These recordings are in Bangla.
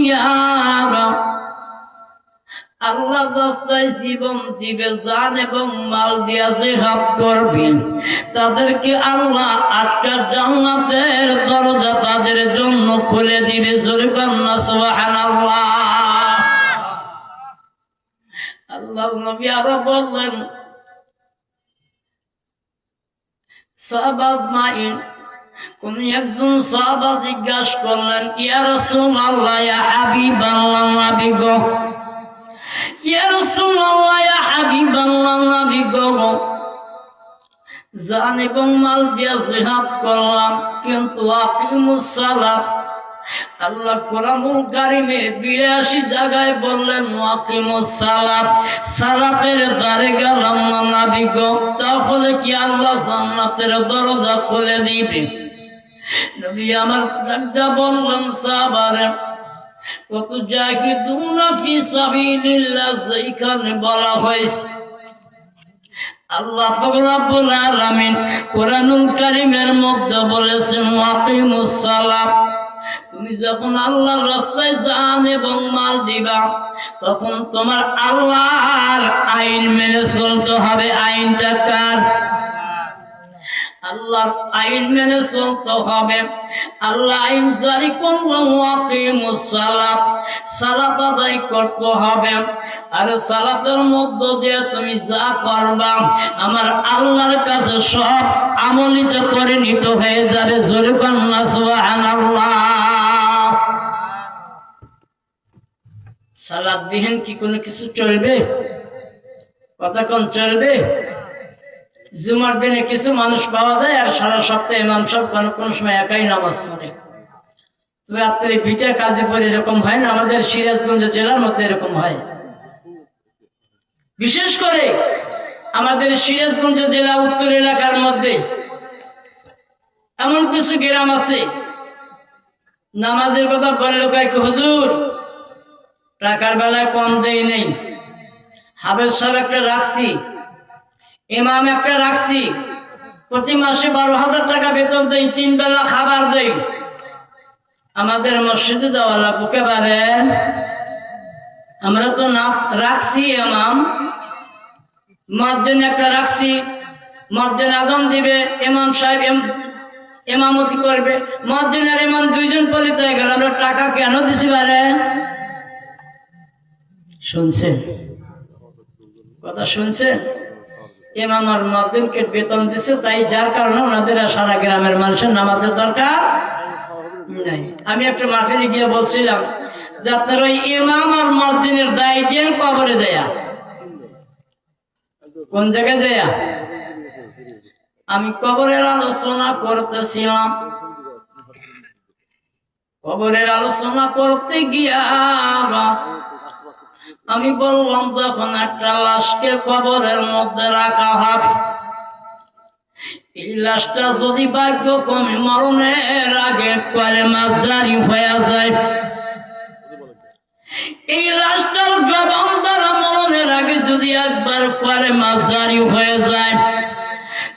দুনিয়া আল্লাহ রাস্তায় জীবন দিবে, জান এবং মাল দিয়া জিহাদ করবেন, তাদেরকে আল্লাহ 8টা জান্নাতের দরজা তাদের জন্য খুলে দিবে। জোরে কান্না সুবহানাল্লাহ। আল্লাহর নবী আরো বললেন, সাহাবা আজমাইন, কোন একজন সাহাবা জিজ্ঞাসা করলেন, ইয়া রাসূলুল্লাহ, ইয়া হাবিবাল্লাহ, নবী গো, ইয়া রাসূলুল্লাহ, ইয়া হাবিবাল্লাহ, নবী গো, জান এবং মাল দিয়া জিহাদ করলাম, কিন্তু আকিমুস সালাত, আল্লাহ কোরআনুল কারীমে 82 জায়গায় বললেন আকিমুস সালাত, সালাতের দ্বারে গেলাম না নবী গো, তাহলে কি আল্লাহ জান্নাতের দরজা খুলে দিবে? নবী আমার দাদা বললেন, সাহাবারে, কত জাহিদুনা ফি সাবিলিল্লাহ, যেখানে বলা হয়েছে আল্লাহ পাক রব্বুল আলামিন কোরআনুল কারীমের মধ্যে বলেছেন আকিমুস সালাত, তুমি যখন আল্লাহর রাস্তায় জান এবং মাল দিবা, তখন তোমার আল্লাহর আইন মেনে চলতে হবে। আইনটা কার? আল্লাহর আইন মেনে চলতে হবে। আল্লাহ আইন জারি করলেন আকিমুস সালাত, সালাত আদায় করতে হবে। আর সালাতের মধ্য দিয়ে তুমি যা করবা আমার আল্লাহর কাছে সব আমলিতে পরিণত হয়ে যাবে। জোরে কান্না সুবহানাল্লাহ। সালাত বিহীন কি কোনো কিছু চলবে? কথা কোন চলবে? জুমার দিনে কিছু মানুষ পাওয়া যায় আর সারা সপ্তাহে ইমাম সাহেব কোন সময় একাই নামাজ পড়ে। তবে রাত্রে পিঠে কাজে পড়ে এরকম হয় না, আমাদের সিরাজগঞ্জ জেলার মধ্যে এরকম হয়। বিশেষ করে আমাদের সিরাজগঞ্জ জেলা উত্তর এলাকার মধ্যে এমন কিছু গ্রাম আছে, নামাজের কথা বললো কয়েক হুজুর টাকার বেলায় কম দেই নেই, হাফেজ সাহেব একটা রাখছি, ইমাম একটা রাখছি, প্রতি মাসে 12,000 টাকা বেতন দেই, 3 বেলা খাবার দেই। আমাদের মসজিদে যাওয়া লাগবে একেবারে, আমরা তো না রাখছি ইমাম, মুয়াজ্জিন একটা রাখছি, মুয়াজ্জিন আযান দিবে, ইমাম সাহেব ইমামতি করবে, মুয়াজ্জিন আর ইমাম দুইজন পলিত হয়ে গেল, আমরা টাকা কেন দিছি বারে? শুনছেন কথা? শুনছেন? ইমাম আর মুয়াজ্জিনকে বেতন দিছে, তাই যার কারণে ওনাদের সারা গ্রামের মানুষের নামাজের দরকার নাই। আমি একটা মাহফিলে গিয়ে বলছিলাম যে আপনার ওই ইমাম আর মুয়াজ্জিনের দায় দেন কবরে যায়া। কোন জায়গায় যায়া? আমি কবরের আলোচনা করতেছিলাম, কবরের আলোচনা করতে গিয়া আমি বললাম যখন একটা লাশকে কবরের মধ্যে রাখা হবে, এই লাশটা যদি ভাগ্যক্রমে মরণের আগে কালেমা জারি হয়ে যায়, এই লাশটার জবান দ্বারা মরণের আগে যদি একবার কালেমা জারি হয়ে যায়,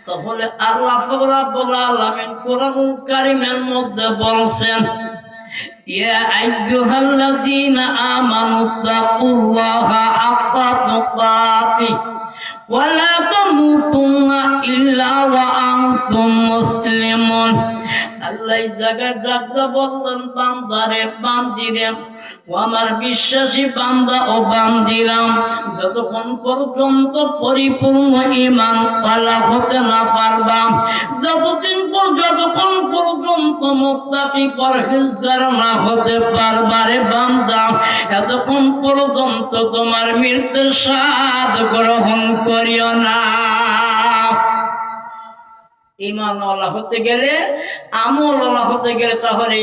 তাহলে আল্লাহ পাক রব্বুল আলামিন কোরআনুল কারীমের মধ্যে বলছেন, ইয়া আইয়ুহাল্লাযীনা আমানুত্তাকুল্লাহা হাক্কা তুকাতিহি ওয়া লা তামুতুন্না ইল্লা ওয়া আনতুম মুসলিমুন। আল্লাহ জায়গা ডাকতে বললেন, বান্দারে বান্দিরে, ও আমার বিশ্বাসী বান্দা ও বান্দিরাম, যতক্ষণ পর্যন্ত পরিপূর্ণ ঈমান পালা হতে না পারবা, যতক্ষণ পর্যন্ত মুত্তাকি পরহেজগার না হতে পারবারে বান্দা, এতক্ষণ পর্যন্ত তোমার মৃত্যুর স্বাদ গ্রহণ করিও না। ঈমানওয়ালা হতে গেলে, আমলওয়ালা হতে গেলে তাহলে